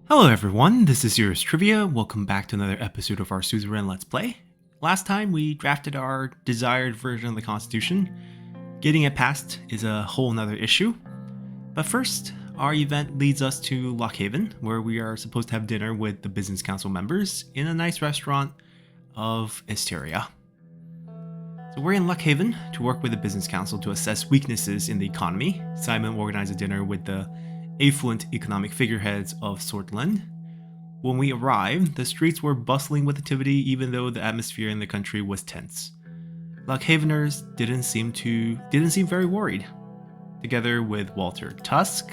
Hello everyone, this is Yours Trivia. Welcome back to another episode of our Suzerain Let's Play. Last time we drafted our desired version of the Constitution. Getting it passed is a whole nother issue. But first, our event leads us to Lockhaven, where we are supposed to have dinner with the Business Council members in a nice restaurant of Asteria. So we're in Lockhaven to work with the Business Council to assess weaknesses in the economy. Simon organized a dinner with the affluent economic figureheads of Sordland. When we arrived, the streets were bustling with activity even though the atmosphere in the country was tense. Lockhaveners didn't seem very worried. Together with Walter Tusk,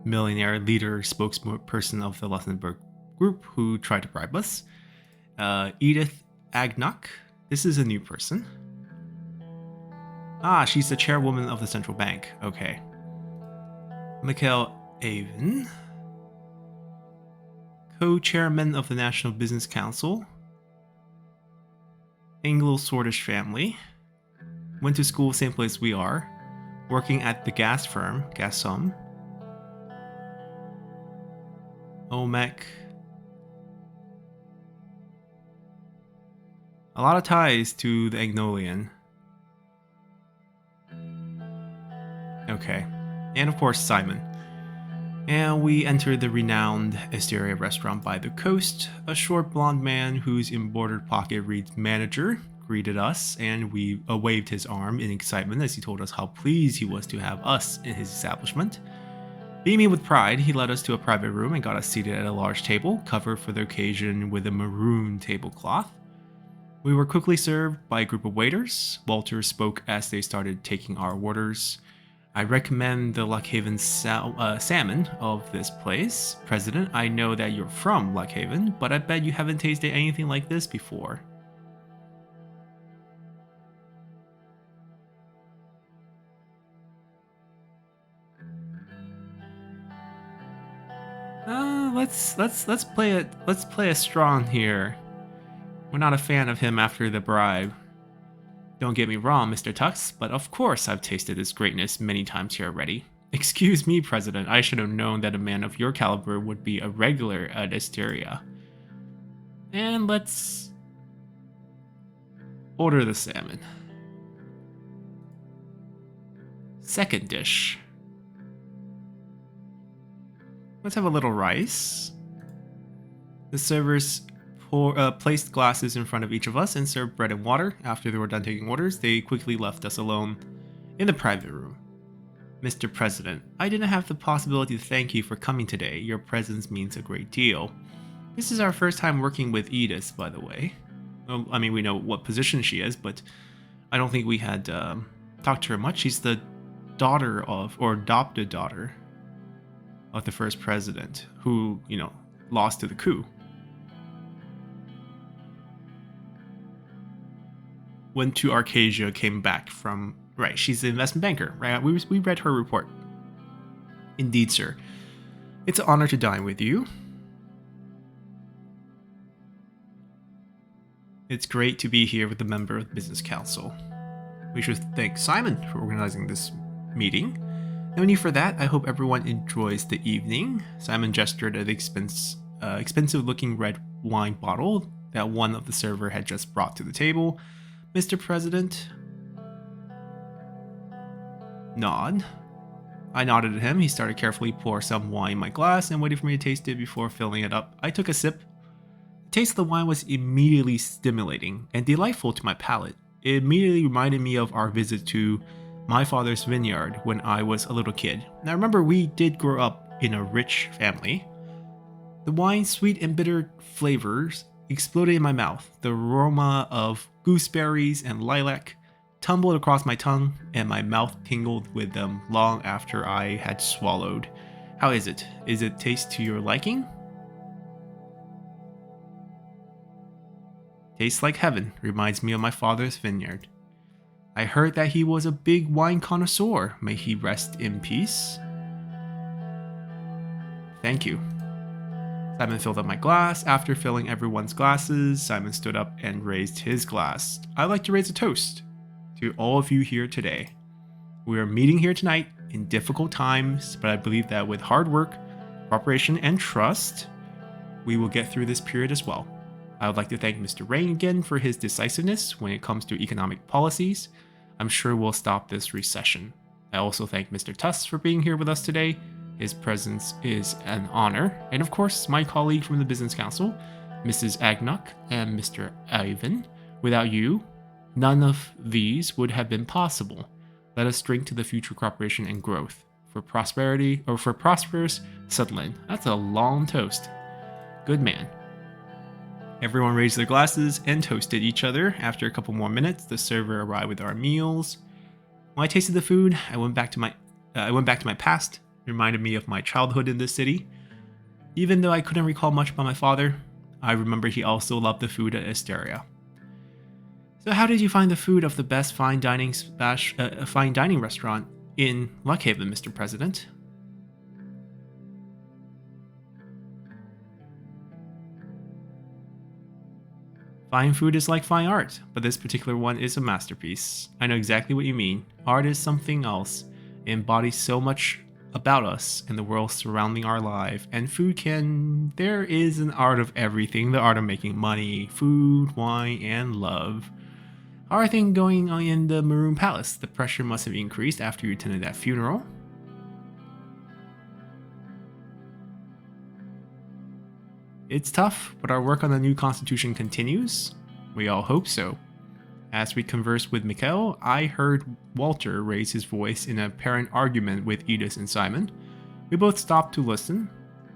millionaire leader spokesperson of the Luxembourg group who tried to bribe us, Edith Agnock, this is a new person. She's the chairwoman of the central bank, okay. Mikhail Avon, co-chairman of the National Business Council, Anglo-Swedish family, went to school same place we are, working at the gas firm, Gasom, Olmec, a lot of ties to the Agnolian. Okay. And of course Simon. And we entered the renowned Asteria restaurant by the coast. A short blonde man whose embroidered pocket reads manager greeted us, and we waved his arm in excitement as he told us how pleased he was to have us in his establishment. Beaming with pride, he led us to a private room and got us seated at a large table, covered for the occasion with a maroon tablecloth. We were quickly served by a group of waiters. Walter spoke as they started taking our orders. I recommend the Lockhaven salmon of this place. President, I know that you're from Lockhaven, but I bet you haven't tasted anything like this before. Let's play it strong here. We're not a fan of him after the bribe. Don't get me wrong, Mr. Tux, but of course I've tasted this greatness many times here already. Excuse me, President, I should have known that a man of your caliber would be a regular at Asteria. And let's order the salmon. Second dish. Let's have a little rice. The servers placed glasses in front of each of us and served bread and water. After they were done taking orders, they quickly left us alone in the private room. Mr. President, I didn't have the possibility to thank you for coming today. Your presence means a great deal. This is our first time working with Edith, by the way. Well, I mean, we know what position she is, but I don't think we had talked to her much. She's the daughter of, or adopted daughter of the first president who, lost to the coup. Went to Arcadia, came back from... Right, she's an investment banker, right? We read her report. Indeed, sir. It's an honor to dine with you. It's great to be here with a member of the Business Council. We should thank Simon for organizing this meeting. No need for that. I hope everyone enjoys the evening. Simon gestured at the expensive-looking red wine bottle that one of the server had just brought to the table. Mr. President? Nod. I nodded at him. He started carefully pour some wine in my glass and waited for me to taste it before filling it up. I took a sip. The taste of the wine was immediately stimulating and delightful to my palate. It immediately reminded me of our visit to my father's vineyard when I was a little kid. Now remember, we did grow up in a rich family. The wine's sweet and bitter flavors exploded in my mouth. The aroma of gooseberries and lilac tumbled across my tongue, and my mouth tingled with them long after I had swallowed. How is it? Is it taste to your liking? Tastes like heaven. Reminds me of my father's vineyard. I heard that he was a big wine connoisseur. May he rest in peace. Thank you. Simon filled up my glass. After filling everyone's glasses, Simon stood up and raised his glass. I'd like to raise a toast to all of you here today. We are meeting here tonight in difficult times, but I believe that with hard work, cooperation, and trust, we will get through this period as well. I would like to thank Mr. Rayne again for his decisiveness when it comes to economic policies. I'm sure we'll stop this recession. I also thank Mr. Tuss for being here with us today. His presence is an honor. And of course, my colleague from the Business Council, Mrs. Agnok and Mr. Ivan. Without you, none of these would have been possible. Let us drink to the future cooperation and growth. For prosperity, or for prosperous Sordland. That's a long toast. Good man. Everyone raised their glasses and toasted each other. After a couple more minutes, the server arrived with our meals. When I tasted the food, I went back to my past. It reminded me of my childhood in this city. Even though I couldn't recall much about my father, I remember he also loved the food at Asteria. So how did you find the food of the best fine dining restaurant in Luckhaven, Mr. President? Fine food is like fine art, but this particular one is a masterpiece. I know exactly what you mean. Art is something else. It embodies so much about us and the world surrounding our life, and food can... There is an art of everything. The art of making money, food, wine, and love. How are things going on in the Maroon Palace? The pressure must have increased after you attended that funeral. It's tough, but our work on the new constitution continues. We all hope so. As we conversed with Mikhail, I heard Walter raise his voice in an apparent argument with Edith and Simon. We both stopped to listen.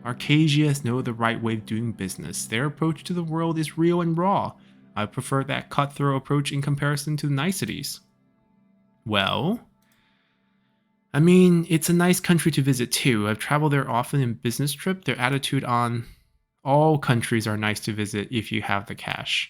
Arcasias know the right way of doing business. Their approach to the world is real and raw. I prefer that cutthroat approach in comparison to the niceties. Well, I mean, it's a nice country to visit too. I've traveled there often in business trip. Their attitude on all countries are nice to visit if you have the cash.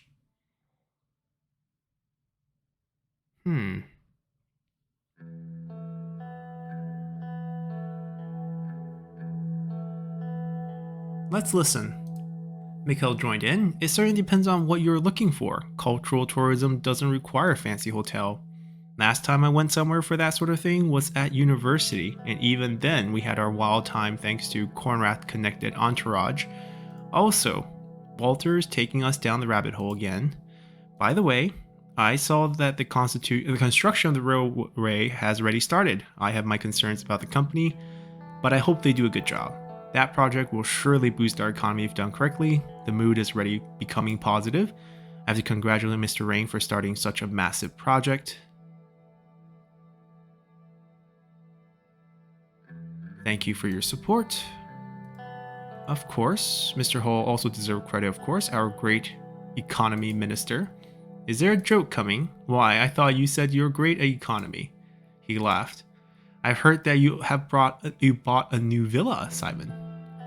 Let's listen. Mikhail joined in. It certainly depends on what you're looking for. Cultural tourism doesn't require a fancy hotel. Last time I went somewhere for that sort of thing was at university, and even then we had our wild time thanks to Conrad-connected entourage. Also, Walter's taking us down the rabbit hole again. By the way, I saw that the construction of the railway has already started. I have my concerns about the company, but I hope they do a good job. That project will surely boost our economy if done correctly. The mood is already becoming positive. I have to congratulate Mr. Rayne for starting such a massive project. Thank you for your support. Of course, Mr. Hall also deserves credit, of course, our great economy minister. Is there a joke coming? Why, I thought you said you're great at economy. He laughed. I've heard that you bought a new villa, Simon.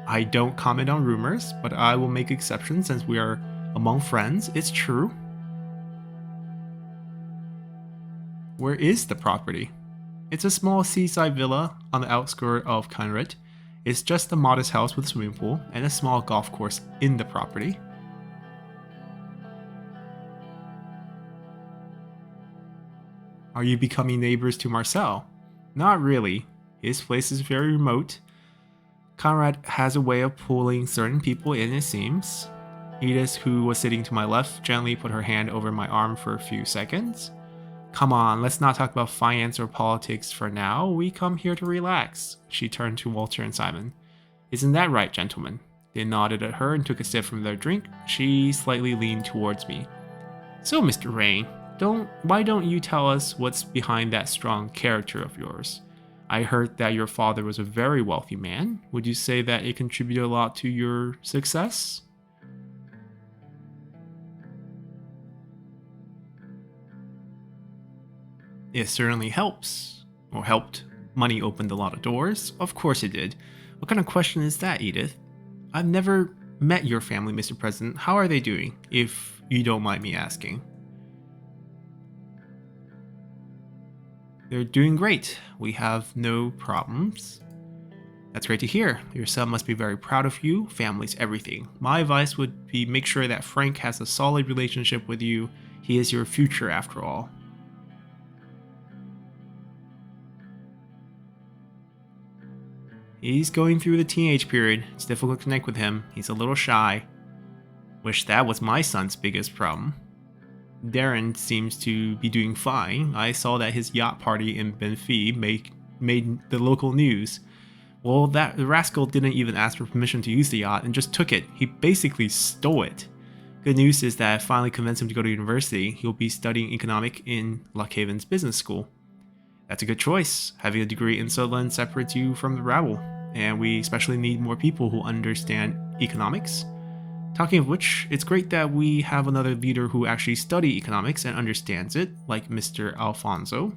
I don't comment on rumors, but I will make exceptions since we are among friends. It's true. Where is the property? It's a small seaside villa on the outskirts of Conrad. It's just a modest house with a swimming pool and a small golf course in the property. Are you becoming neighbors to Marcel? Not really. His place is very remote. Conrad has a way of pulling certain people in, it seems. Edith, who was sitting to my left, gently put her hand over my arm for a few seconds. Come on, let's not talk about finance or politics for now. We come here to relax. She turned to Walter and Simon. Isn't that right, gentlemen? They nodded at her and took a sip from their drink. She slightly leaned towards me. So, Mr. Rayne, why don't you tell us what's behind that strong character of yours? I heard that your father was a very wealthy man. Would you say that it contributed a lot to your success? It certainly helps. Or helped. Money opened a lot of doors. Of course it did. What kind of question is that, Edith? I've never met your family, Mr. President. How are they doing, if you don't mind me asking? They're doing great. We have no problems. That's great to hear. Your son must be very proud of you. Family's everything. My advice would be make sure that Frank has a solid relationship with you. He is your future after all. He's going through the teenage period. It's difficult to connect with him. He's a little shy. Wish that was my son's biggest problem. Darren seems to be doing fine. I saw that his yacht party in Benfey made the local news. Well, the rascal didn't even ask for permission to use the yacht and just took it. He basically stole it. Good news is that I finally convinced him to go to university. He'll be studying economics in Lockhaven's business school. That's a good choice. Having a degree in Sordland separates you from the rabble, and we especially need more people who understand economics. Talking of which, it's great that we have another leader who actually studies economics and understands it, like Mr. Alfonso.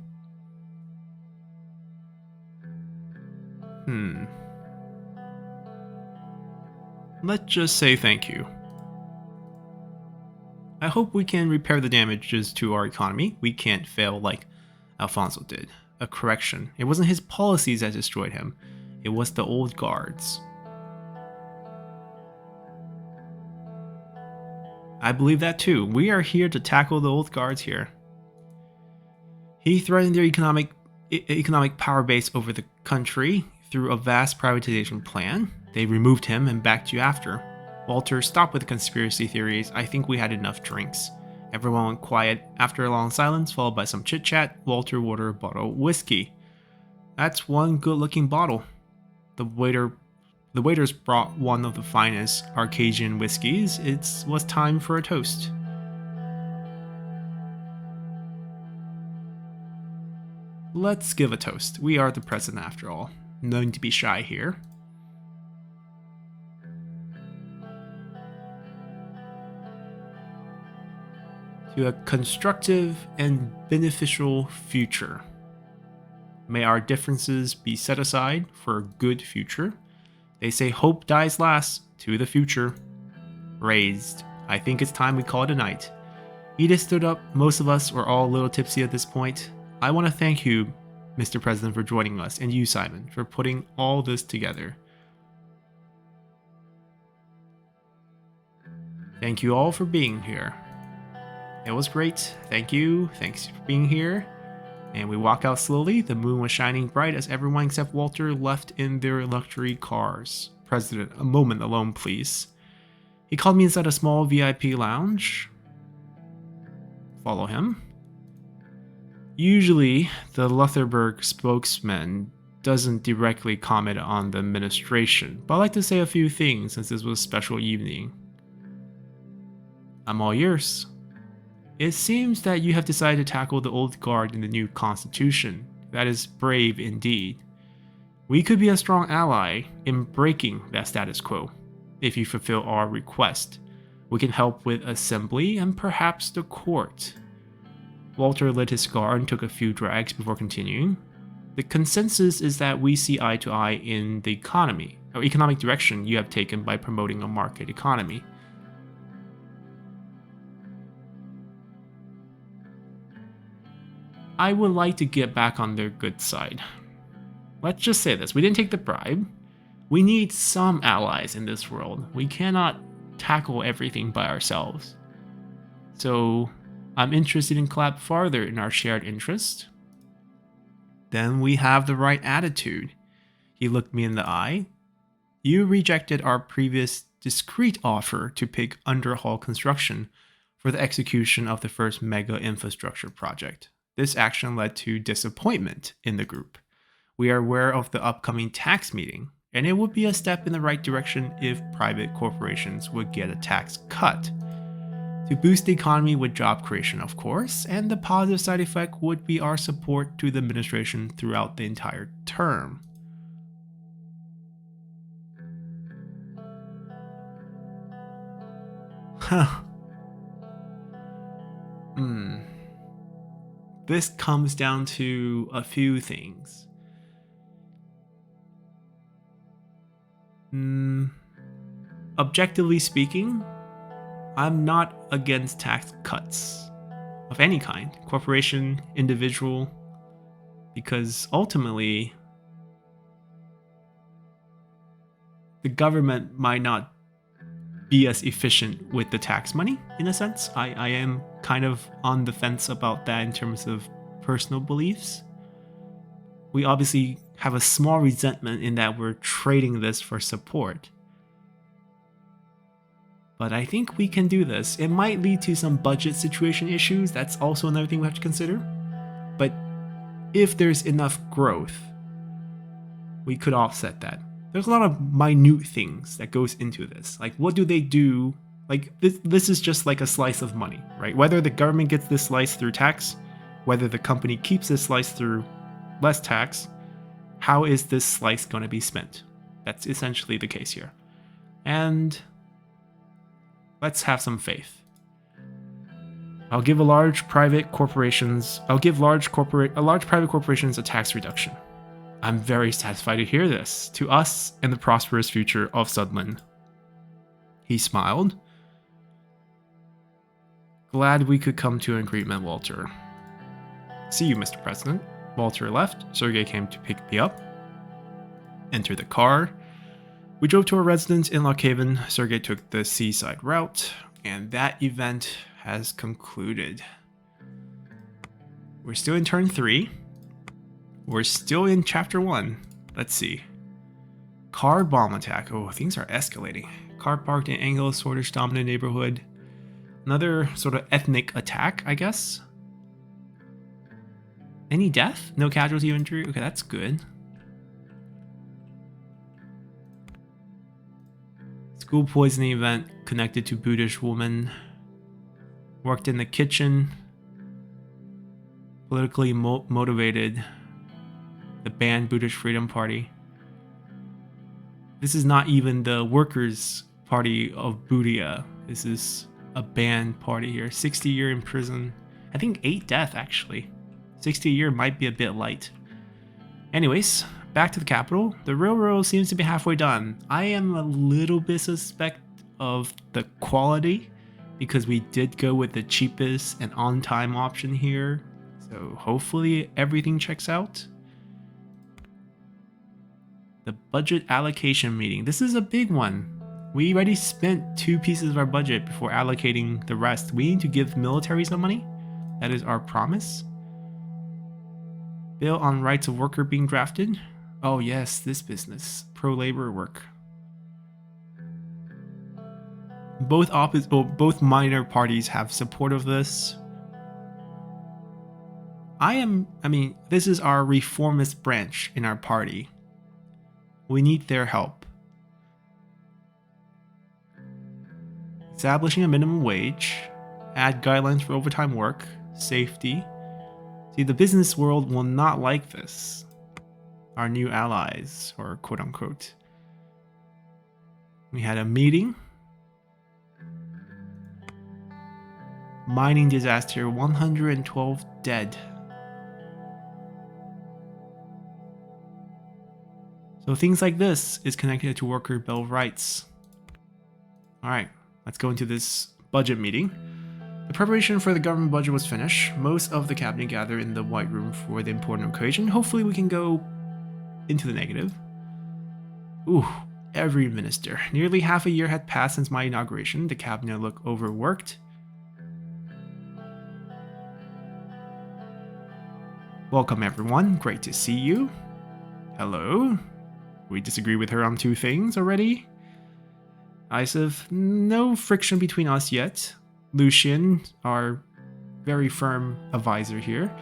Let's just say thank you. I hope we can repair the damages to our economy. We can't fail like Alfonso did. A correction. It wasn't his policies that destroyed him. It was the old guards. I believe that too. We are here to tackle the old guards here. He threatened their economic power base over the country through a vast privatization plan. They removed him and backed you after. Walter, stop with the conspiracy theories. I think we had enough drinks. Everyone went quiet. After a long silence, followed by some chit-chat, Walter ordered a bottle of whiskey. That's one good-looking bottle. The waiters brought one of the finest Arcadian whiskeys. It was time for a toast. Let's give a toast. We are the president after all. No need to be shy here. To a constructive and beneficial future. May our differences be set aside for a good future. They say hope dies last. To the future. Raised. I think it's time we call it a night. Edith stood up. Most of us were all a little tipsy at this point. I want to thank you, Mr. President, for joining us, and you, Simon, for putting all this together. Thank you all for being here. It was great. Thank you. Thanks for being here. And we walk out slowly. The moon was shining bright as everyone except Walter left in their luxury cars. President, a moment alone, please. He called me inside a small VIP lounge. Follow him. Usually, the Lutherberg spokesman doesn't directly comment on the administration, but I'd like to say a few things since this was a special evening. I'm all ears. It seems that you have decided to tackle the old guard in the new constitution. That is brave indeed. We could be a strong ally in breaking that status quo. If you fulfill our request, we can help with assembly and perhaps the court. Walter lit his cigar and took a few drags before continuing. The consensus is that we see eye to eye in the economic direction you have taken by promoting a market economy. I would like to get back on their good side. Let's just say this, we didn't take the bribe. We need some allies in this world. We cannot tackle everything by ourselves. So I'm interested in collab farther in our shared interest. Then we have the right attitude. He looked me in the eye. You rejected our previous discreet offer to pick Underhall Construction for the execution of the first mega infrastructure project. This action led to disappointment in the group. We are aware of the upcoming tax meeting, and it would be a step in the right direction if private corporations would get a tax cut. To boost the economy with job creation, of course, and the positive side effect would be our support to the administration throughout the entire term. Huh. This comes down to a few things. Objectively speaking, I'm not against tax cuts of any kind, corporation, individual, because ultimately the government might not be as efficient with the tax money, in a sense. I am kind of on the fence about that in terms of personal beliefs. We obviously have a small resentment in that we're trading this for support. But I think we can do this. It might lead to some budget situation issues. That's also another thing we have to consider. But if there's enough growth, we could offset that. There's a lot of minute things that goes into this. Like, what do they do? Like, this is just like a slice of money, right? Whether the government gets this slice through tax, whether the company keeps this slice through less tax, how is this slice going to be spent? That's essentially the case here. And let's have some faith. I'll give large private corporations a tax reduction. I'm very satisfied to hear this. To us and the prosperous future of Sordland. He smiled. Glad we could come to an agreement, Walter. See you, Mr. President. Walter left. Sergei came to pick me up. Entered the car. We drove to our residence in Lockhaven. Sergei took the seaside route, and that event has concluded. We're still in turn 3. We're still in chapter 1. Let's see. Car bomb attack. Oh, things are escalating. Car parked in Anglo-Swedish dominant neighborhood. Another sort of ethnic attack, I guess. Any death? No casualty injury? Okay, that's good. School poisoning event connected to Buddhist woman. Worked in the kitchen. Politically motivated. The banned Buddhist Freedom Party. This is not even the Workers' Party of Buddha. This is a banned party here. 60 year in prison. I think 8 death actually. 60 a year might be a bit light. Anyways, back to the capital. The railroad seems to be halfway done. I am a little bit suspect of the quality because we did go with the cheapest and on-time option here. So hopefully everything checks out. The budget allocation meeting. This is a big one. We already spent 2 pieces of our budget before allocating the rest. We need to give military some money. That is our promise. Bill on rights of worker being drafted. Oh yes, this business. Pro-labor work. Both minor parties have support of this. This is our reformist branch in our party. We need their help. Establishing a minimum wage, add guidelines for overtime work, safety. See, the business world will not like this. Our new allies, or quote unquote. We had a meeting. Mining disaster, 112 dead. So things like this is connected to worker bill of rights. Alright, let's go into this budget meeting. The preparation for the government budget was finished. Most of the cabinet gathered in the White Room for the important occasion. Hopefully we can go into the negative. Ooh, every minister. Nearly half a year had passed since my inauguration. The cabinet looked overworked. Welcome everyone, great to see you. Hello. We disagree with her on 2 things already. Isaac, no friction between us yet. Lucian, our very firm advisor here.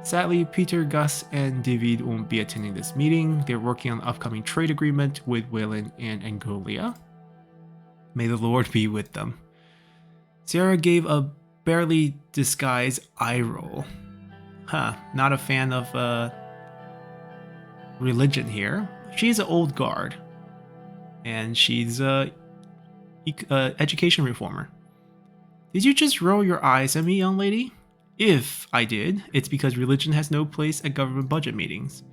Sadly, Peter, Gus, and David won't be attending this meeting. They're working on an upcoming trade agreement with Wayland and Angolia. May the Lord be with them. Sarah gave a barely disguised eye roll. Not a fan of religion here. She's an old guard. And she's a education reformer. Did you just roll your eyes at me, young lady? If I did, it's because religion has no place at government budget meetings.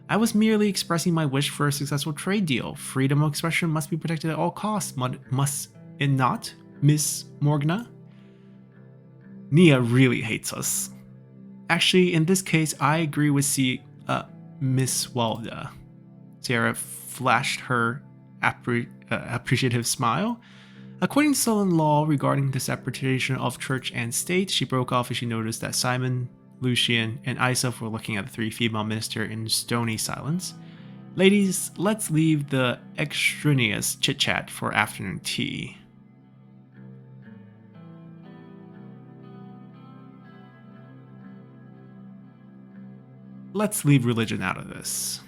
I was merely expressing my wish for a successful trade deal. Freedom of expression must be protected at all costs, must it not, Miss Morgana? Nia really hates us. Actually, in this case, I agree with Miss Walda. Sarah flashed her appreciative smile. According to Southern law regarding the separation of church and state, she broke off as she noticed that Simon, Lucian, and Isaac were looking at the 3 female ministers in stony silence. Ladies, let's leave the extraneous chit-chat for afternoon tea. Let's leave religion out of this.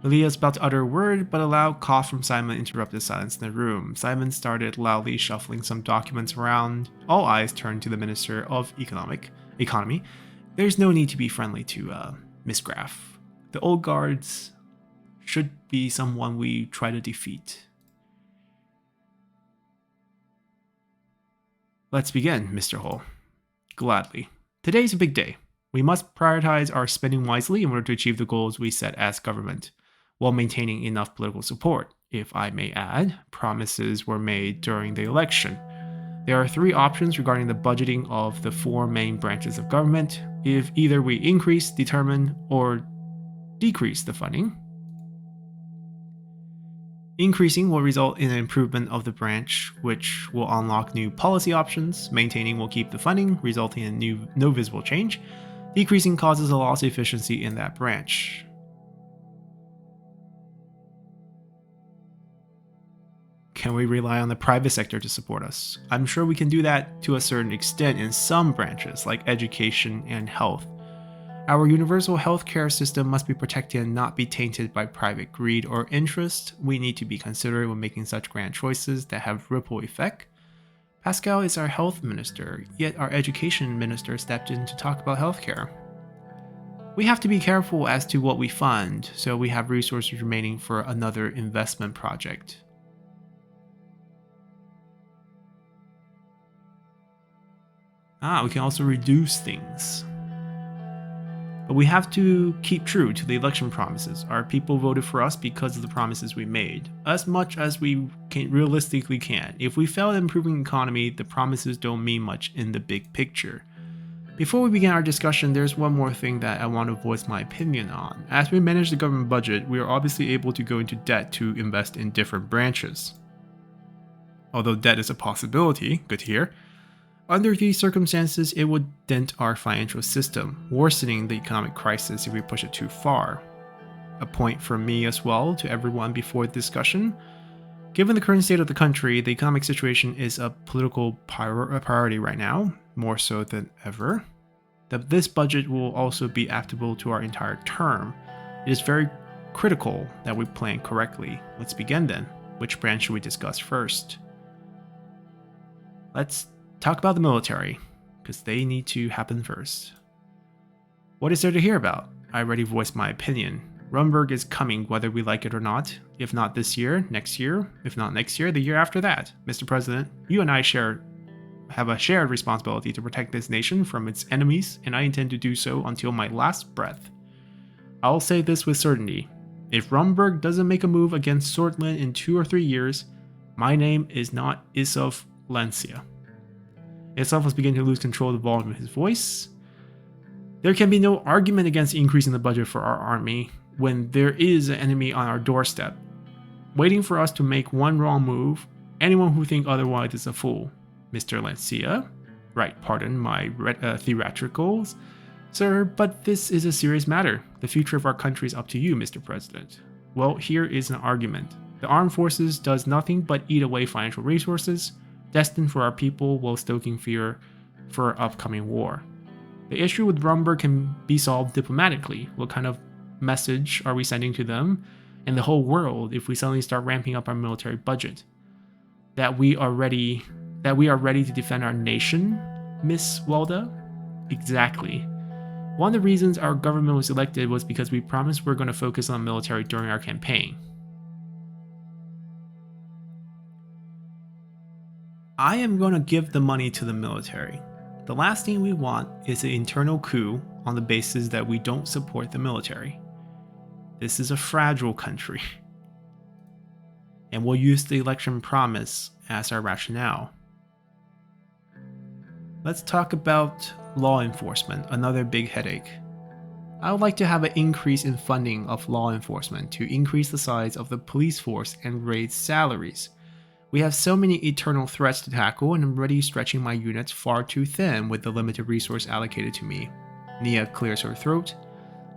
Leah's about to utter a word, but a loud cough from Simon interrupted silence in the room. Simon started loudly shuffling some documents around. All eyes turned to the Minister of Economy. There's no need to be friendly to Miss Graff. The old guards should be someone we try to defeat. Let's begin, Mr. Hull. Gladly. Today's a big day. We must prioritize our spending wisely in order to achieve the goals we set as government, while maintaining enough political support. If I may add, promises were made during the election. There are 3 options regarding the budgeting of the 4 main branches of government. If either we increase, determine, or decrease the funding, increasing will result in an improvement of the branch, which will unlock new policy options. Maintaining will keep the funding, resulting in no visible change. Decreasing causes a loss of efficiency in that branch. Can we rely on the private sector to support us? I'm sure we can do that to a certain extent in some branches, like education and health. Our universal healthcare system must be protected and not be tainted by private greed or interest. We need to be considerate when making such grand choices that have ripple effect. Pascal is our health minister, yet our education minister stepped in to talk about healthcare. We have to be careful as to what we fund, so we have resources remaining for another investment project. We can also reduce things. But we have to keep true to the election promises. Our people voted for us because of the promises we made, as much as we realistically can. If we fail at improving the economy, the promises don't mean much in the big picture. Before we begin our discussion, there's one more thing that I want to voice my opinion on. As we manage the government budget, we are obviously able to go into debt to invest in different branches. Although debt is a possibility, good to hear. Under these circumstances, it would dent our financial system, worsening the economic crisis if we push it too far. A point from me as well to everyone before the discussion. Given the current state of the country, the economic situation is a political priority right now, more so than ever. That this budget will also be applicable to our entire term. It is very critical that we plan correctly. Let's begin then. Which branch should we discuss first? Let's talk about the military, because they need to happen first. What is there to hear about? I already voiced my opinion. Rumberg is coming whether we like it or not. If not this year, next year. If not next year, the year after that. Mr. President, you and I have a shared responsibility to protect this nation from its enemies, and I intend to do so until my last breath. I'll say this with certainty. If Rumberg doesn't make a move against Sordland in 2 or 3 years, my name is not Isov Lancia. Isov was beginning to lose control of the volume of his voice. There can be no argument against increasing the budget for our army when there is an enemy on our doorstep, waiting for us to make one wrong move. Anyone who thinks otherwise is a fool. Mr. Lancia? Right, pardon my theatricals, sir, but this is a serious matter. The future of our country is up to you, Mr. President. Well, here is an argument. The armed forces does nothing but eat away financial resources, destined for our people while stoking fear for upcoming war. The issue with Rumberg can be solved diplomatically. What kind of message are we sending to them and the whole world if we suddenly start ramping up our military budget? That we are ready to defend our nation, Miss Walda? Exactly. One of the reasons our government was elected was because we promised we're going to focus on military during our campaign. I am going to give the money to the military. The last thing we want is an internal coup on the basis that we don't support the military. This is a fragile country. And we'll use the election promise as our rationale. Let's talk about law enforcement, another big headache. I would like to have an increase in funding of law enforcement to increase the size of the police force and raise salaries. We have so many eternal threats to tackle, and I'm already stretching my units far too thin with the limited resource allocated to me. Nia clears her throat.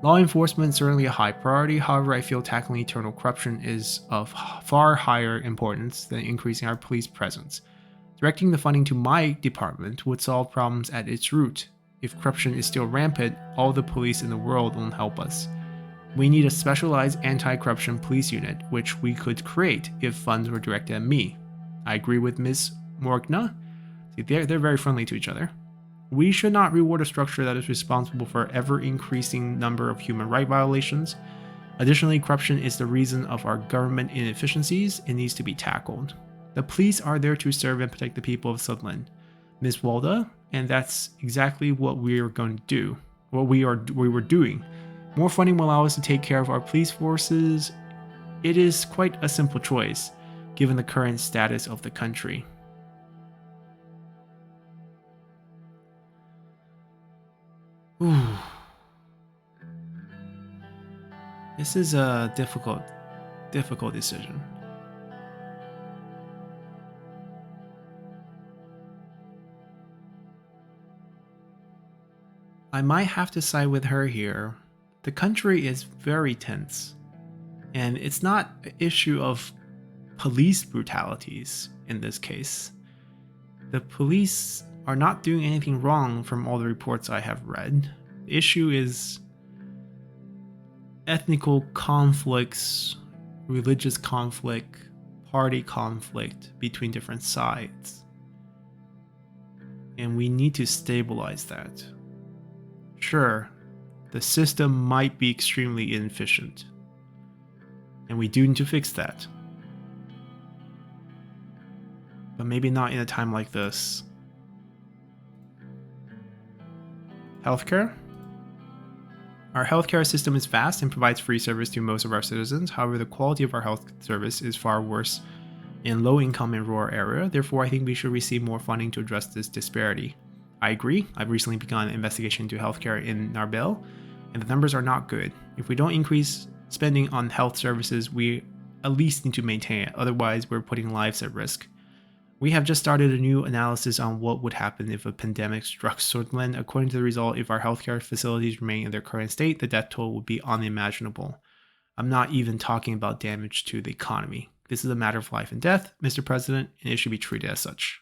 Law enforcement is certainly a high priority, however, I feel tackling eternal corruption is of far higher importance than increasing our police presence. Directing the funding to my department would solve problems at its root. If corruption is still rampant, all the police in the world won't help us. We need a specialized anti-corruption police unit, which we could create if funds were directed at me. I agree with Ms. Morgna. See, they're very friendly to each other. We should not reward a structure that is responsible for ever-increasing number of human rights violations. Additionally, corruption is the reason of our government inefficiencies. It needs to be tackled. The police are there to serve and protect the people of Sordland, Ms. Walda, and that's exactly what we are going to do. What we were doing. More funding will allow us to take care of our police forces. It is quite a simple choice, given the current status of the country. Ooh. This is a difficult decision. I might have to side with her here. The country is very tense, and it's not an issue of police brutalities in this case. The police are not doing anything wrong from all the reports I have read. The issue is ethnical conflicts, religious conflict, party conflict between different sides. And we need to stabilize that. Sure, the system might be extremely inefficient, and we do need to fix that. But maybe not in a time like this. Healthcare? Our healthcare system is vast and provides free service to most of our citizens. However, the quality of our health service is far worse in low-income and rural area. Therefore, I think we should receive more funding to address this disparity. I agree. I've recently begun an investigation into healthcare in Narbel, and the numbers are not good. If we don't increase spending on health services, we at least need to maintain it. Otherwise, we're putting lives at risk. We have just started a new analysis on what would happen if a pandemic struck Sordland. According to the result, if our healthcare facilities remain in their current state, the death toll would be unimaginable. I'm not even talking about damage to the economy. This is a matter of life and death, Mr. President, and it should be treated as such.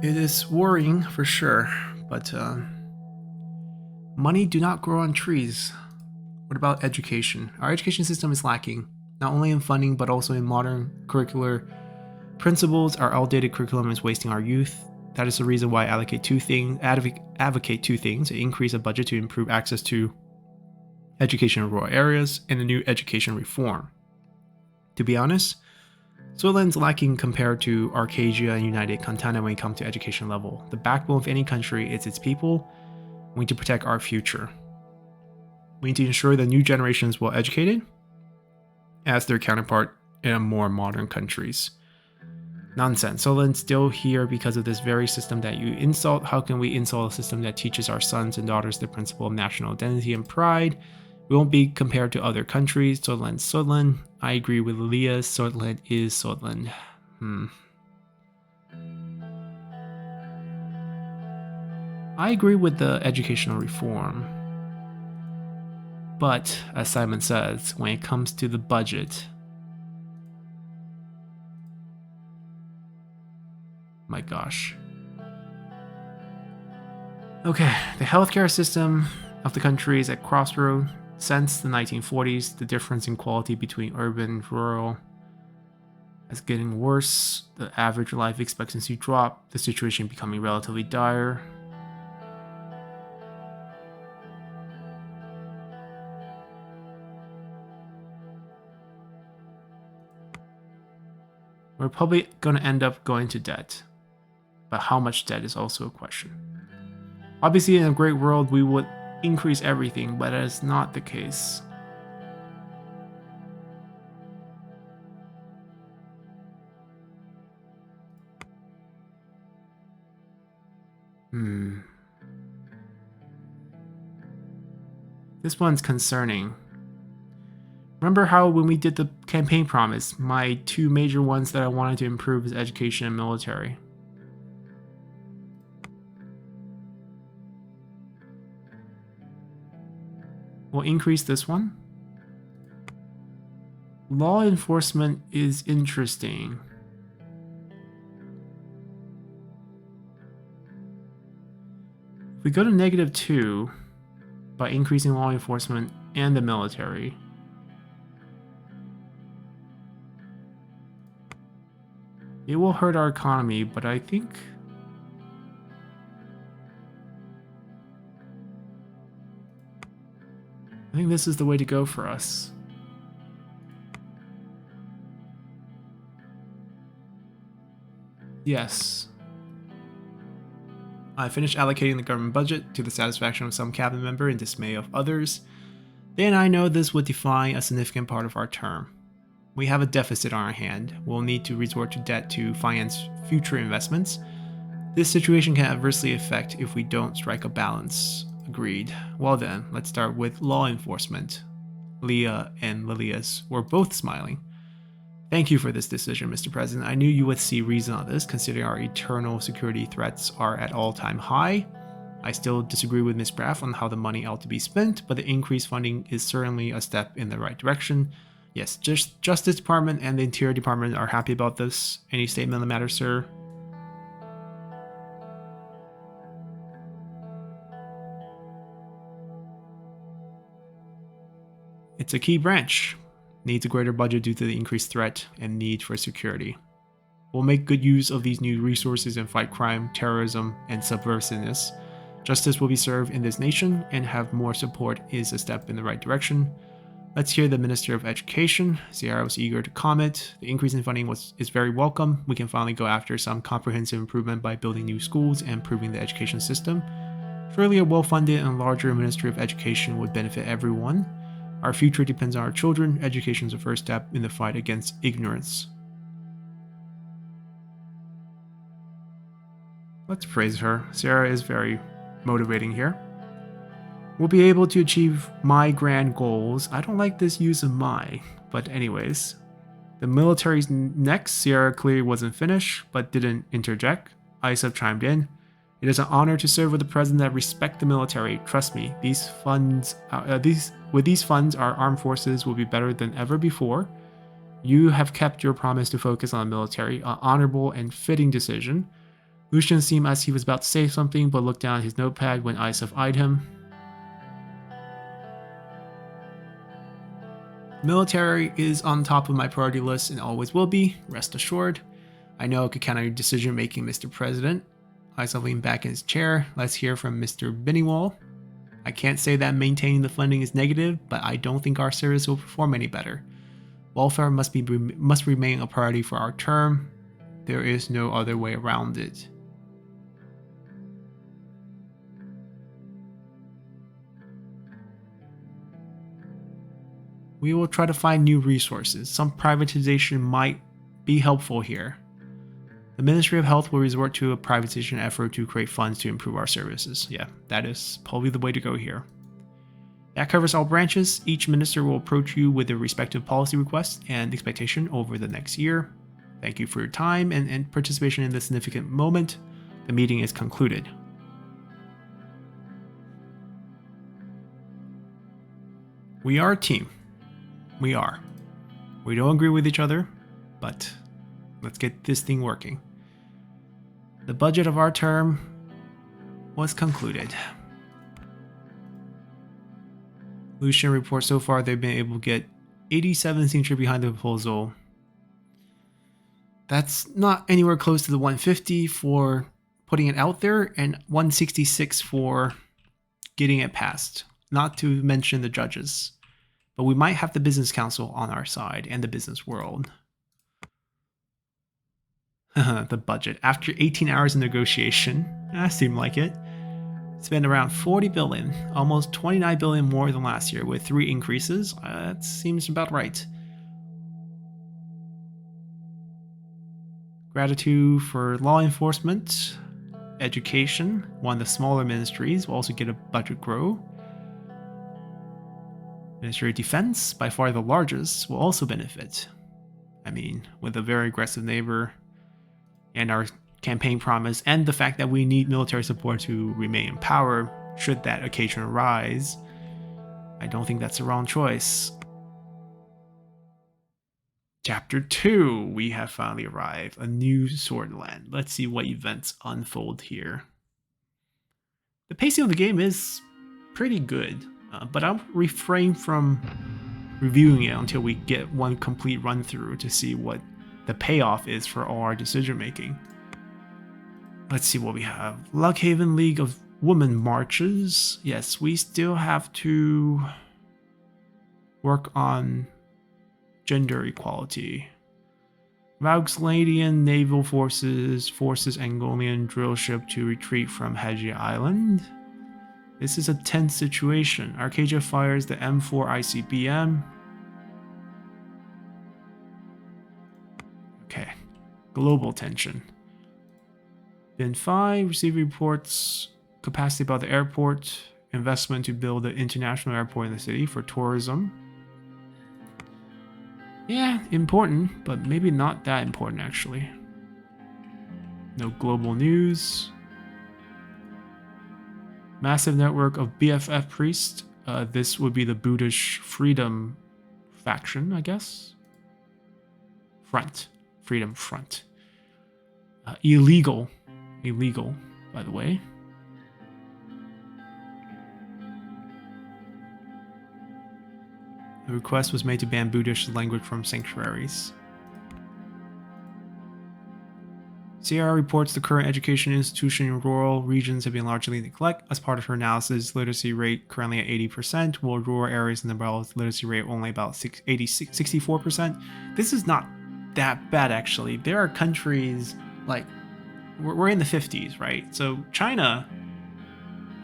It is worrying for sure, but money do not grow on trees. What about education? Our education system is lacking, not only in funding, but also in modern curricular principles. Our outdated curriculum is wasting our youth. That is the reason why I advocate two things: an increase of budget to improve access to education in rural areas, and a new education reform. To be honest, Sordland's lacking compared to Arcadia and United Contana when it comes to education level. The backbone of any country is its people. We need to protect our future. We need to ensure the new generations well educated as their counterpart in more modern countries. Nonsense. Sordland's still here because of this very system that you insult. How can we insult a system that teaches our sons and daughters the principle of national identity and pride? We won't be compared to other countries. Sordland's Sordland. I agree with Leah. Sordland is Sordland. I agree with the educational reform. But, as Simon says, when it comes to the budget, my gosh. Okay, the healthcare system of the country is at crossroad. Since the 1940s, the difference in quality between urban and rural is getting worse. The average life expectancy dropped, the situation becoming relatively dire. We're probably going to end up going to debt, but how much debt is also a question. Obviously, in a great world, we would increase everything, but that is not the case. This one's concerning. Remember how when we did the campaign promise, my two major ones that I wanted to improve is education and military. We'll increase this one. Law enforcement is interesting. If we go to -2 by increasing law enforcement and the military, it will hurt our economy, but I think this is the way to go for us. Yes. I finished allocating the government budget to the satisfaction of some cabinet member and dismay of others. Then I know this would define a significant part of our term. We have a deficit on our hand. We'll need to resort to debt to finance future investments. This situation can adversely affect if we don't strike a balance. Agreed. Well then, let's start with law enforcement. Leah and Lilias were both smiling. Thank you for this decision, Mr. President. I knew you would see reason on this, considering our eternal security threats are at all-time high. I still disagree with Ms. Braff on how the money ought to be spent, but the increased funding is certainly a step in the right direction. Yes, Justice Department and the Interior Department are happy about this. Any statement on the matter, sir? It's a key branch. Needs a greater budget due to the increased threat and need for security. We'll make good use of these new resources and fight crime, terrorism, and subversiveness. Justice will be served in this nation, and have more support is a step in the right direction. Let's hear the Minister of Education. Sierra was eager to comment. The increase in funding is very welcome. We can finally go after some comprehensive improvement by building new schools and improving the education system. Surely a well-funded and larger Ministry of Education would benefit everyone. Our future depends on our children. Education is the first step in the fight against ignorance. Let's praise her. Sarah is very motivating here. We'll be able to achieve my grand goals. I don't like this use of my, but anyways. The military's next. Sierra clearly wasn't finished, but didn't interject. Isaac chimed in. It is an honor to serve with the president that respect the military. Trust me, with these funds, our armed forces will be better than ever before. You have kept your promise to focus on the military, an honorable and fitting decision. Lucian seemed as he was about to say something, but looked down at his notepad when Isaac eyed him. Military is on top of my priority list and always will be, rest assured. I know I could count on your decision making, Mr. President. Isaac leaned back in his chair. Let's hear from Mr. Binnywall. I can't say that maintaining the funding is negative, but I don't think our service will perform any better. Welfare must remain a priority for our term. There is no other way around it. We will try to find new resources. Some privatization might be helpful here. The Ministry of Health will resort to a privatization effort to create funds to improve our services. Yeah, that is probably the way to go here. That covers all branches. Each minister will approach you with their respective policy requests and expectation over the next year. Thank you for your time and participation in this significant moment. The meeting is concluded. We are a team. We are. We don't agree with each other, but let's get this thing working. The budget of our term was concluded. Lucian reports so far they've been able to get 87 signatures behind the proposal. That's not anywhere close to the 150 for putting it out there and 166 for getting it passed, not to mention the judges. But we might have the business council on our side and the business world. The budget. After 18 hours of negotiation, seemed like it. Spent around 40 billion, almost 29 billion more than last year with 3 increases. That seems about right. Gratitude for law enforcement, education. One of the smaller ministries will also get a budget grow. Ministry of Defense, by far the largest, will also benefit. I mean, with a very aggressive neighbor and our campaign promise and the fact that we need military support to remain in power should that occasion arise, I don't think that's the wrong choice. Chapter 2, we have finally arrived. A new Sordland. Let's see what events unfold here. The pacing of the game is pretty good, but I'll refrain from reviewing it until we get one complete run through to see what the payoff is for all our decision making. Let's see what we have. Luckhaven League of Women marches. Yes, we still have to work on gender equality. Valgsladian naval forces Angolian drill ship to retreat from Hedgie Island. This is a tense situation. Arcadia fires the M4 ICBM. Okay. Global tension. Bin 5, receive reports, capacity about the airport, investment to build an international airport in the city for tourism. Yeah, important, but maybe not that important actually. No global news. Massive network of BFF priests. This would be the Buddhist Freedom faction, I guess. Front. Freedom Front. Illegal, by the way. The request was made to ban Buddhist language from sanctuaries. CR reports the current education institution in rural regions have been largely neglected. As part of her analysis, literacy rate currently at 80%, while rural areas in the Belt literacy rate only about 64%. This is not that bad actually. There are countries like we're in the 50s, right? So China,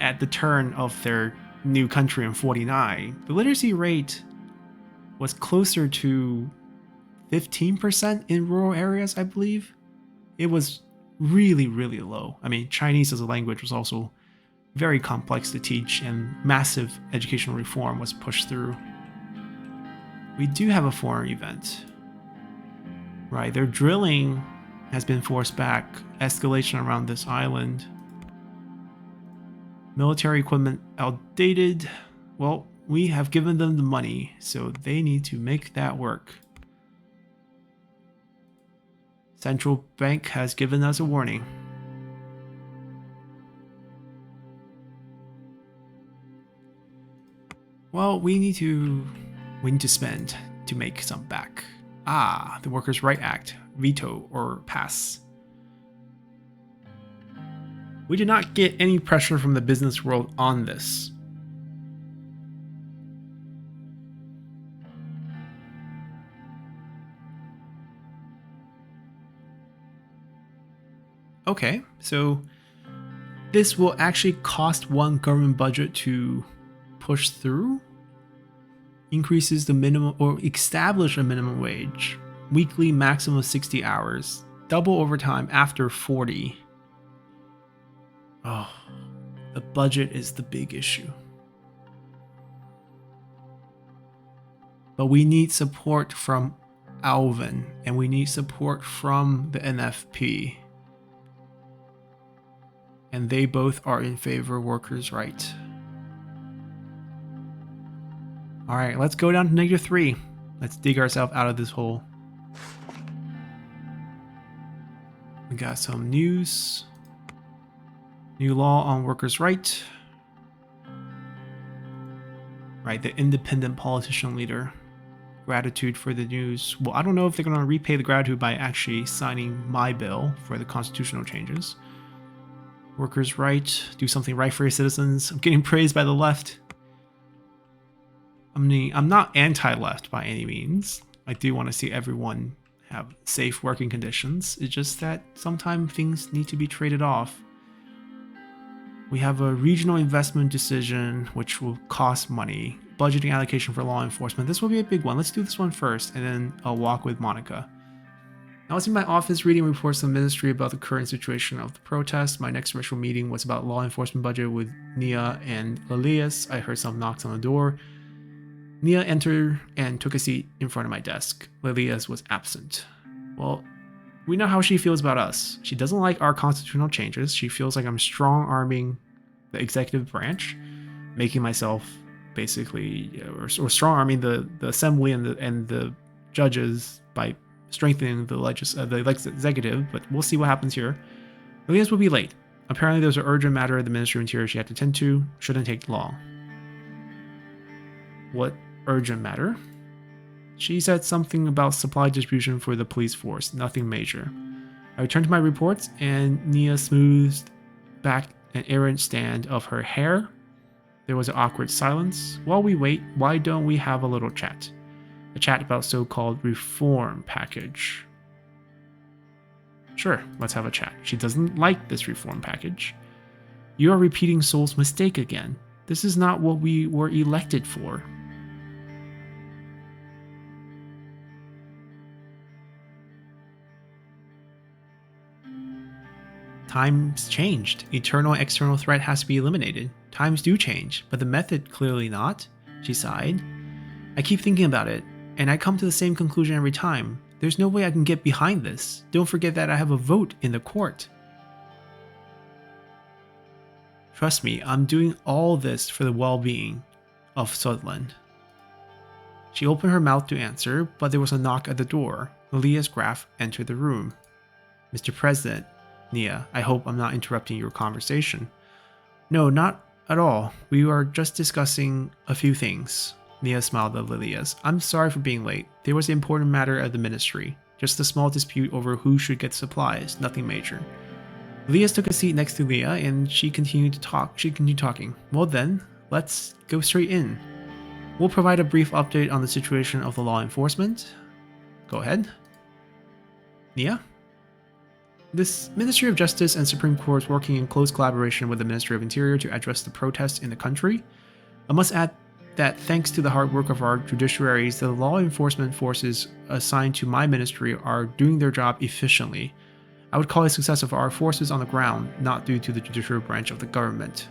at the turn of their new country in 49, the literacy rate was closer to 15% in rural areas, I believe. It was really, really low. I mean, Chinese as a language was also very complex to teach, and massive educational reform was pushed through. We do have a foreign event. Right, their drilling has been forced back. Escalation around this island. Military equipment outdated. Well, we have given them the money, so they need to make that work. Central Bank has given us a warning. Well, we need to spend to make some back. Ah, the Workers' Right Act. Veto or pass. We did not get any pressure from the business world on this. Okay, so this will actually cost one government budget to push through. Increases the minimum or establish a minimum wage. Weekly maximum of 60 hours. Double overtime after 40. Oh, the budget is the big issue. But we need support from Alvin, and we need support from the NFP. And they both are in favor of workers' right. Alright, let's go down to -3. Let's dig ourselves out of this hole. We got some news. New law on workers' right. Right, the independent politician leader. Gratitude for the news. Well, I don't know if they're going to repay the gratitude by actually signing my bill for the constitutional changes. Workers' right. Do something right for your citizens. I'm getting praised by the left. I mean, I'm not anti-left by any means. I do want to see everyone have safe working conditions. It's just that sometimes things need to be traded off. We have a regional investment decision, which will cost money. Budgeting allocation for law enforcement. This will be a big one. Let's do this one first, and then I'll walk with Monica. I was in my office reading reports from the ministry about the current situation of the protests. My next virtual meeting was about law enforcement budget with Nia and Lilias. I heard some knocks on the door. Nia entered and took a seat in front of my desk. Lilias was absent. Well, we know how she feels about us. She doesn't like our constitutional changes. She feels like I'm strong-arming the executive branch, making myself basically, or strong-arming the assembly and the judges by strengthening the executive, but we'll see what happens here. Lilias will be late. Apparently there's an urgent matter at the Ministry of Interior she had to tend to. Shouldn't take long. What urgent matter? She said something about supply distribution for the police force, nothing major. I returned to my reports and Nia smoothed back an errant stand of her hair. There was an awkward silence. While we wait, why don't we have a little chat? A chat about so-called reform package. Sure, let's have a chat. She doesn't like this reform package. You are repeating Soul's mistake again. This is not what we were elected for. Times changed. Eternal external threat has to be eliminated. Times do change, but the method clearly not. She sighed. I keep thinking about it, and I come to the same conclusion every time. There's no way I can get behind this. Don't forget that I have a vote in the court. Trust me, I'm doing all this for the well-being of Sordland. She opened her mouth to answer, but there was a knock at the door. Elias Graf entered the room. Mr. President, Nia, I hope I'm not interrupting your conversation. No, not at all. We are just discussing a few things. Nia smiled at Lilias. I'm sorry for being late. There was an important matter at the ministry. Just a small dispute over who should get supplies, nothing major. Lilias took a seat next to Leah and she continued talking. Well then, let's go straight in. We'll provide a brief update on the situation of the law enforcement. Go ahead. Nia? This Ministry of Justice and Supreme Court is working in close collaboration with the Ministry of Interior to address the protests in the country. I must add that thanks to the hard work of our judiciaries, the law enforcement forces assigned to my ministry are doing their job efficiently. I would call it success of our forces on the ground, not due to the judicial branch of the government.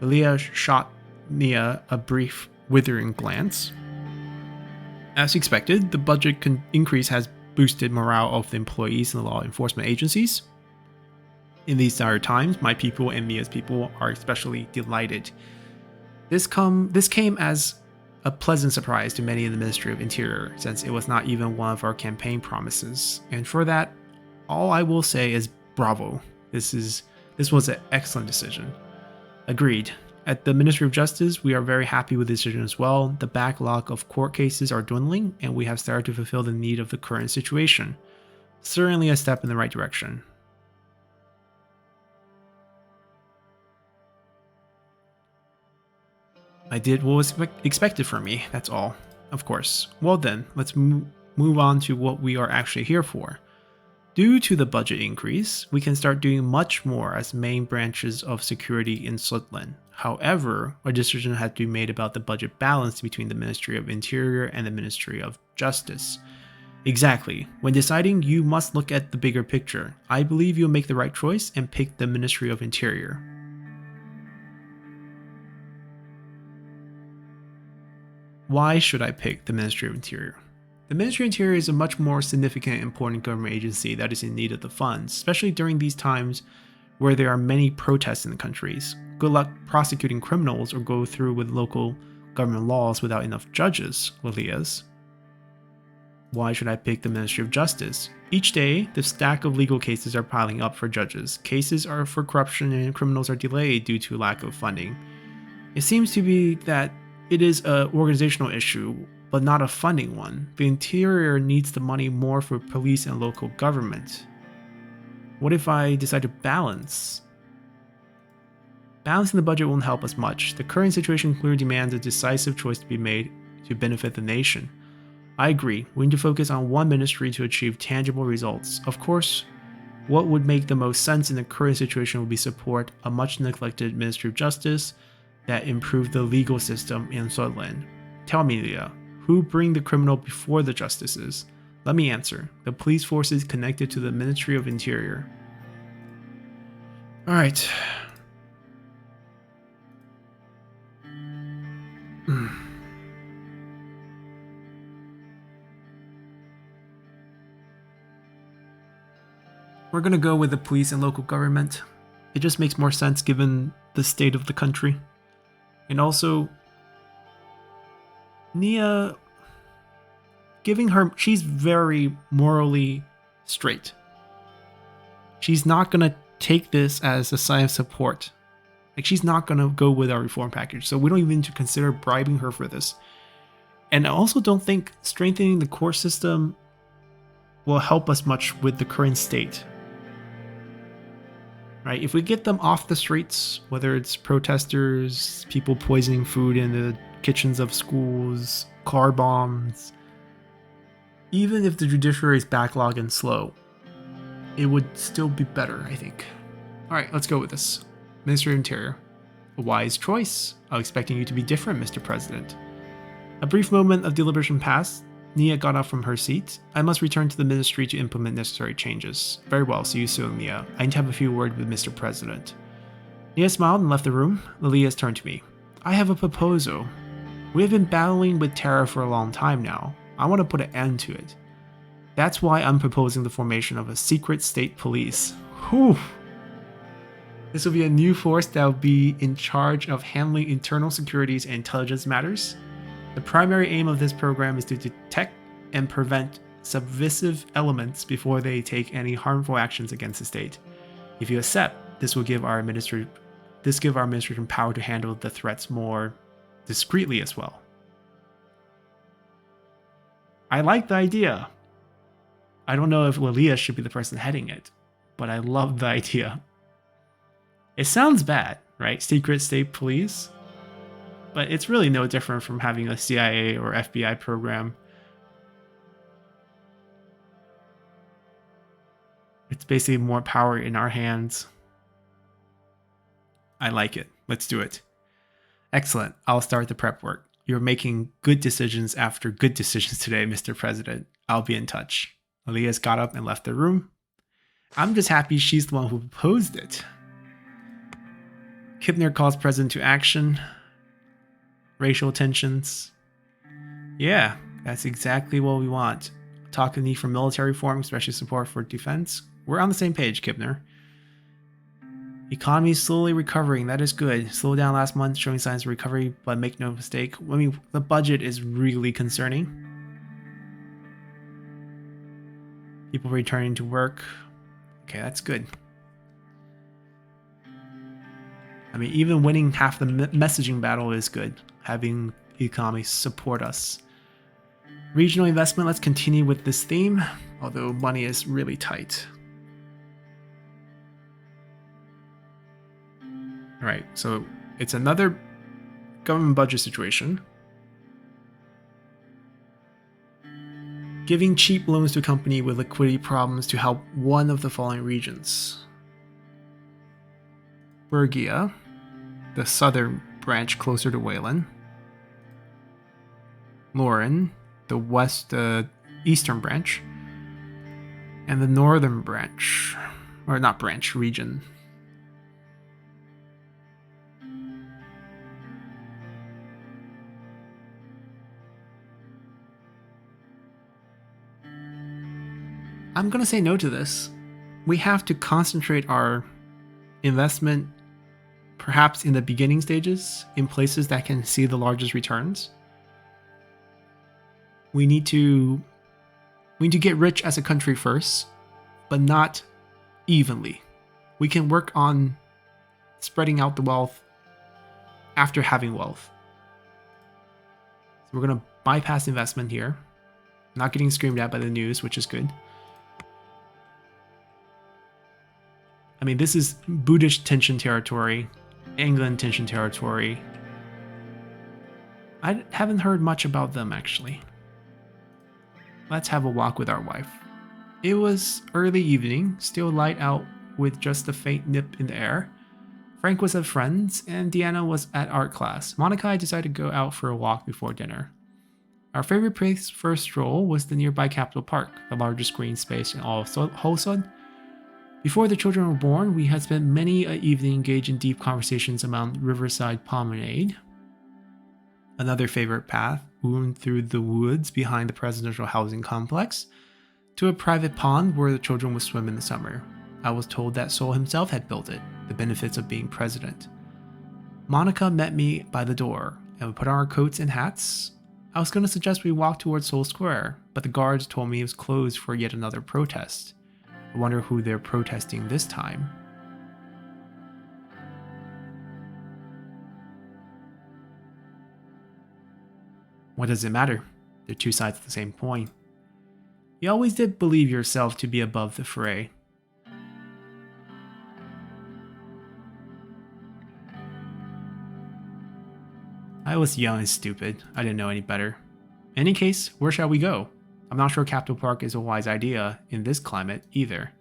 Leah shot Nia a brief, withering glance. As expected, the budget increase has boosted morale of the employees in the law enforcement agencies. In these dire times, my people and Mia's people are especially delighted. This came as a pleasant surprise to many in the Ministry of Interior, since it was not even one of our campaign promises. And for that, all I will say is bravo. This was an excellent decision. Agreed. At the Ministry of Justice, we are very happy with the decision as well. The backlog of court cases are dwindling, and we have started to fulfill the need of the current situation. Certainly a step in the right direction. I did what was expected from me, that's all. Of course. Well then, let's move on to what we are actually here for. Due to the budget increase, we can start doing much more as main branches of security in Sordland. However, a decision had to be made about the budget balance between the Ministry of Interior and the Ministry of Justice. Exactly. When deciding, you must look at the bigger picture. I believe you'll make the right choice and pick the Ministry of Interior. Why should I pick the Ministry of Interior? The Ministry of Interior is a much more significant and important government agency that is in need of the funds, especially during these times where there are many protests in the countries. Good luck prosecuting criminals or go through with local government laws without enough judges, Lilias. Why should I pick the Ministry of Justice? Each day, the stack of legal cases are piling up for judges. Cases are for corruption and criminals are delayed due to lack of funding. It seems to be that it is an organizational issue, but not a funding one. The Interior needs the money more for police and local government. What if I decide to balance? Balancing the budget won't help us much. The current situation clearly demands a decisive choice to be made to benefit the nation. I agree, we need to focus on one ministry to achieve tangible results. Of course, what would make the most sense in the current situation would be support a much neglected Ministry of Justice that improved the legal system in Sordland. Tell me, Leah, who bring the criminal before the justices? Let me answer. The police forces connected to the Ministry of Interior. Alright. We're gonna go with the police and local government. It just makes more sense given the state of the country. And also, Nia, she's very morally straight. She's not gonna take this as a sign of support. Like, she's not gonna go with our reform package, so we don't even need to consider bribing her for this. And I also don't think strengthening the court system will help us much with the current state. Right? If we get them off the streets, whether it's protesters, people poisoning food in the kitchens of schools, car bombs, even if the judiciary is backlogged and slow, it would still be better, I think. Alright, let's go with this. Ministry of Interior. A wise choice. I was expecting you to be different, Mr. President. A brief moment of deliberation passed. Nia got up from her seat. I must return to the ministry to implement necessary changes. Very well, see you soon, Nia. I need to have a few words with Mr. President. Nia smiled and left the room. Lilias turned to me. I have a proposal. We have been battling with terror for a long time now. I want to put an end to it. That's why I'm proposing the formation of a secret state police. Whew. This will be a new force that will be in charge of handling internal securities and intelligence matters. The primary aim of this program is to detect and prevent subversive elements before they take any harmful actions against the state. If you accept, this will give our administration power to handle the threats more discreetly as well. I like the idea. I don't know if Lilia should be the person heading it, but I love the idea. It sounds bad, right? Secret state police? But it's really no different from having a CIA or FBI program. It's basically more power in our hands. I like it. Let's do it. Excellent. I'll start the prep work. You're making good decisions after good decisions today, Mr. President. I'll be in touch. Elias got up and left the room. I'm just happy she's the one who proposed it. Kipner calls President to action. Racial tensions. Yeah, that's exactly what we want. Talk of the need for military reform, especially support for defense. We're on the same page, Kipner. Economy is slowly recovering. That is good. Slowed down last month, showing signs of recovery, but make no mistake. I mean, the budget is really concerning. People returning to work. Okay, that's good. I mean, even winning half the messaging battle is good. Having the economy support us. Regional investment, let's continue with this theme, although money is really tight. Alright, so it's another government budget situation. Giving cheap loans to a company with liquidity problems to help one of the following regions. Bergia, the southern branch closer to Wayland. Lauren, the eastern branch. And the northern branch, or not branch, region. I'm gonna say no to this. We have to concentrate our investment perhaps in the beginning stages, in places that can see the largest returns. We need to get rich as a country first, but not evenly. We can work on spreading out the wealth after having wealth. So we're going to bypass investment here. Not getting screamed at by the news, which is good. I mean, this is Buddhist tension territory, England tension territory. I haven't heard much about them, actually. Let's have a walk with our wife. It was early evening, still light out with just a faint nip in the air. Frank was at friends, and Deanna was at art class. Monica and I decided to go out for a walk before dinner. Our favorite place for a stroll was the nearby Capitol Park, the largest green space in all of Holston. Before the children were born, we had spent many an evening engaged in deep conversations around Riverside Promenade. Another favorite path wound through the woods behind the presidential housing complex to a private pond where the children would swim in the summer. I was told that Sol himself had built it, the benefits of being president. Monica met me by the door, and we put on our coats and hats. I was going to suggest we walk towards Sol Square, but the guards told me it was closed for yet another protest. I wonder who they're protesting this time. What does it matter? They're two sides of the same coin. You always did believe yourself to be above the fray. I was young and stupid. I didn't know any better. In any case, where shall we go? I'm not sure Capital Park is a wise idea in this climate either.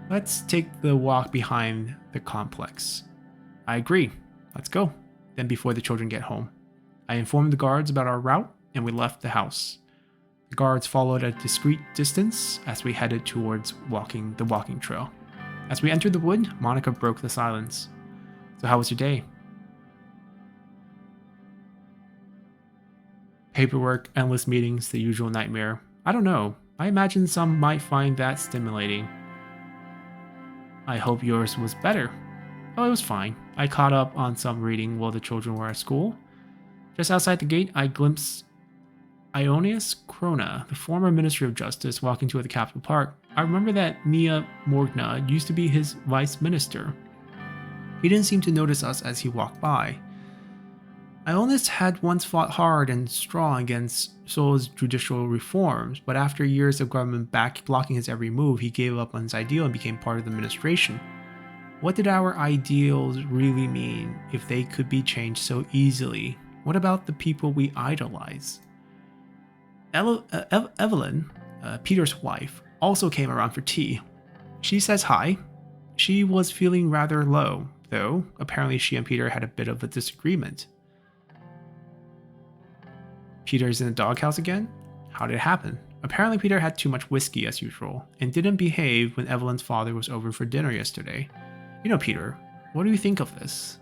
Let's take the walk behind the complex. I agree. Let's go. Then before the children get home. I informed the guards about our route and we left the house. The guards followed at a discreet distance as we headed towards the walking trail. As we entered the wood, Monica broke the silence. So how was your day? Paperwork, endless meetings, the usual nightmare. I don't know. I imagine some might find that stimulating. I hope yours was better. Oh, it was fine. I caught up on some reading while the children were at school. Just outside the gate, I glimpsed Ionius Krona, the former Minister of Justice, walking toward the Capital Park. I remember that Mia Morgna used to be his vice minister. He didn't seem to notice us as he walked by. Ionius had once fought hard and strong against Sol's judicial reforms, but after years of government blocking his every move, he gave up on his ideal and became part of the administration. What did our ideals really mean if they could be changed so easily? What about the people we idolize? Evelyn, Peter's wife, also came around for tea. She says hi. She was feeling rather low, though apparently she and Peter had a bit of a disagreement. Peter's in the doghouse again? How did it happen? Apparently Peter had too much whiskey as usual, and didn't behave when Evelyn's father was over for dinner yesterday. You know, Peter, what do you think of this?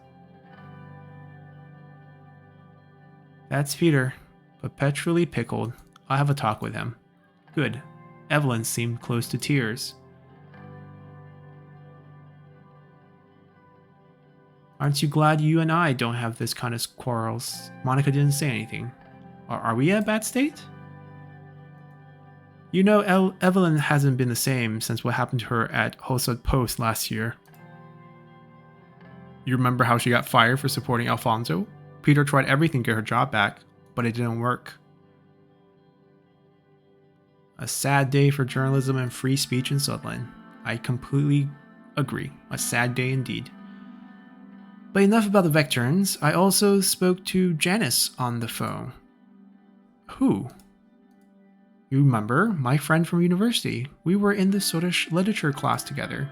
That's Peter, perpetually pickled. I'll have a talk with him. Good. Evelyn seemed close to tears. Aren't you glad you and I don't have this kind of quarrels? Monica didn't say anything. Are we in a bad state? You know, Evelyn hasn't been the same since what happened to her at Hosud Post last year. You remember how she got fired for supporting Alfonso? Peter tried everything to get her job back, but it didn't work. A sad day for journalism and free speech in Sordland. I completely agree. A sad day indeed. But enough about the Vectorns. I also spoke to Janice on the phone. Who? You remember? My friend from university. We were in the Swedish literature class together.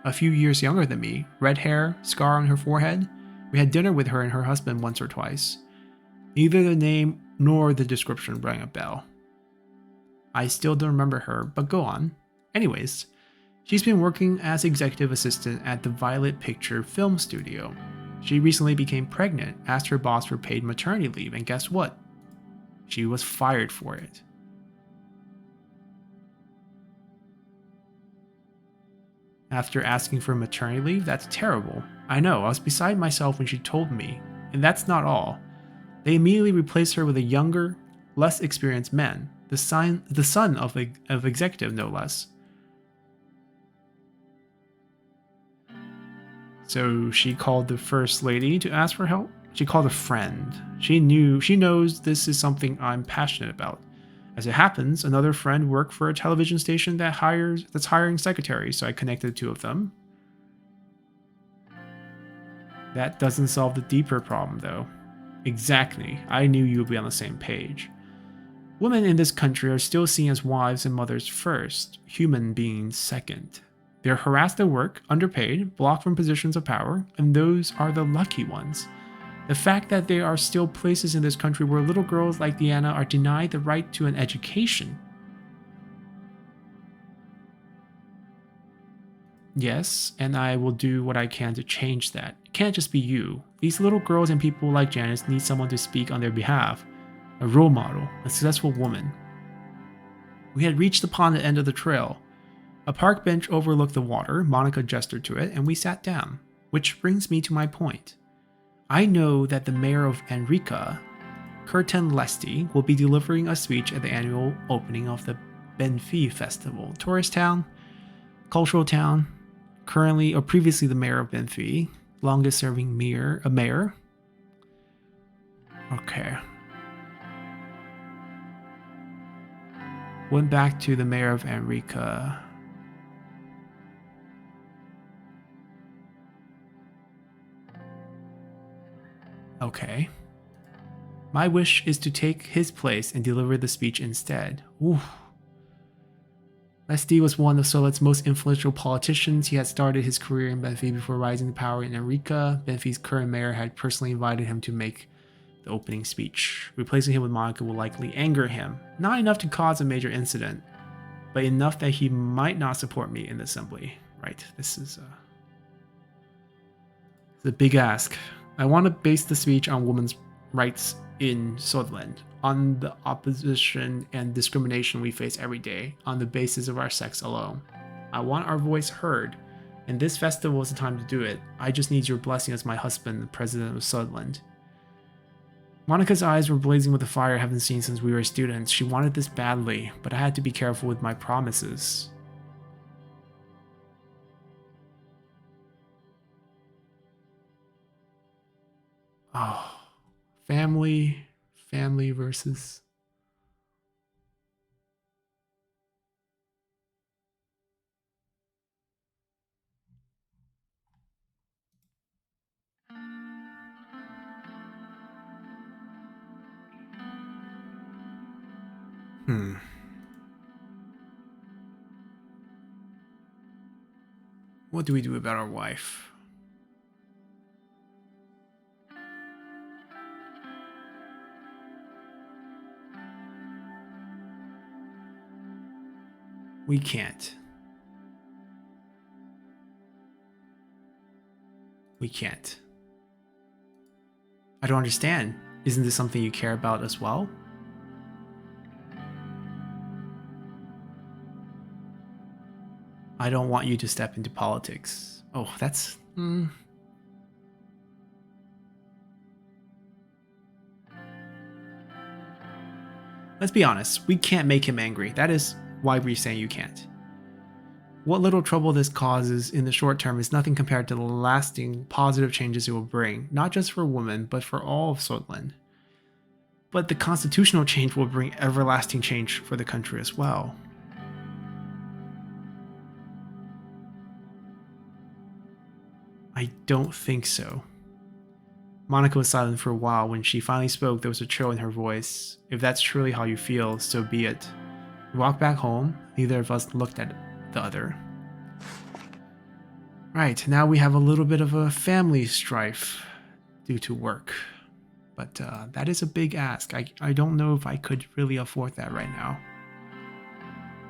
A few years younger than me. Red hair, scar on her forehead. We had dinner with her and her husband once or twice. Neither the name nor the description rang a bell. I still don't remember her, but go on. Anyways, she's been working as executive assistant at the Violet Picture Film Studio. She recently became pregnant, asked her boss for paid maternity leave, and guess what? She was fired for it. After asking for maternity leave, that's terrible. I know, I was beside myself when she told me. And that's not all. They immediately replaced her with a younger, less experienced man, the son of executive, no less. So she called the first lady to ask for help? She called a friend. She knows this is something I'm passionate about. As it happens, another friend worked for a television station that's hiring secretaries, so I connected the two of them. That doesn't solve the deeper problem, though. Exactly. I knew you would be on the same page. Women in this country are still seen as wives and mothers first, human beings second. They're harassed at work, underpaid, blocked from positions of power, and those are the lucky ones. The fact that there are still places in this country where little girls like Diana are denied the right to an education. Yes, and I will do what I can to change that. It can't just be you. These little girls and people like Janice need someone to speak on their behalf. a role model, a successful woman. We had reached upon the end of the trail. A park bench overlooked the water. Monica gestured to it, and we sat down. Which brings me to my point. I know that the mayor of Enrica, Curtin Lesti, will be delivering a speech at the annual opening of the Benfi Festival. Tourist town, cultural town, currently or previously the mayor of Benfi, longest serving mayor. Okay. Went back to the mayor of Enrica. Okay. My wish is to take his place and deliver the speech instead. Ooh. Lesti was one of Sordland's most influential politicians. He had started his career in Benfi before rising to power in Enrica. Benfi's current mayor had personally invited him to make the opening speech. Replacing him with Monica will likely anger him. Not enough to cause a major incident, but enough that he might not support me in the assembly. Right, this is a big ask. I want to base the speech on women's rights in Sordland, on the opposition and discrimination we face every day, on the basis of our sex alone. I want our voice heard, and this festival is the time to do it. I just need your blessing as my husband, the president of Sordland. Monica's eyes were blazing with a fire I haven't seen since we were students. She wanted this badly, but I had to be careful with my promises. Oh, family versus... What do we do about our wife? We can't. We can't. I don't understand. Isn't this something you care about as well? I don't want you to step into politics. Oh, that's... Let's be honest, we can't make him angry. That is why we're saying you can't. What little trouble this causes in the short term is nothing compared to the lasting positive changes it will bring, not just for women, but for all of Sordland. But the constitutional change will bring everlasting change for the country as well. I don't think so. Monica was silent for a while. When she finally spoke, there was a chill in her voice. If that's truly how you feel, so be it. We walked back home. Neither of us looked at the other. Right, now we have a little bit of a family strife due to work. But that is a big ask. I don't know if I could really afford that right now.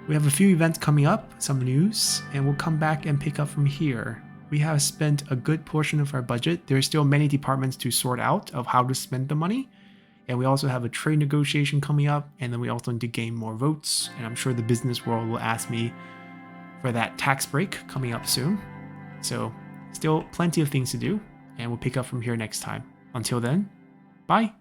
We have a few events coming up, some news, and we'll come back and pick up from here. We have spent a good portion of our budget. There are still many departments to sort out of how to spend the money. And we also have a trade negotiation coming up, and then we also need to gain more votes. And I'm sure the business world will ask me for that tax break coming up soon. So still plenty of things to do, and we'll pick up from here next time. Until then, bye!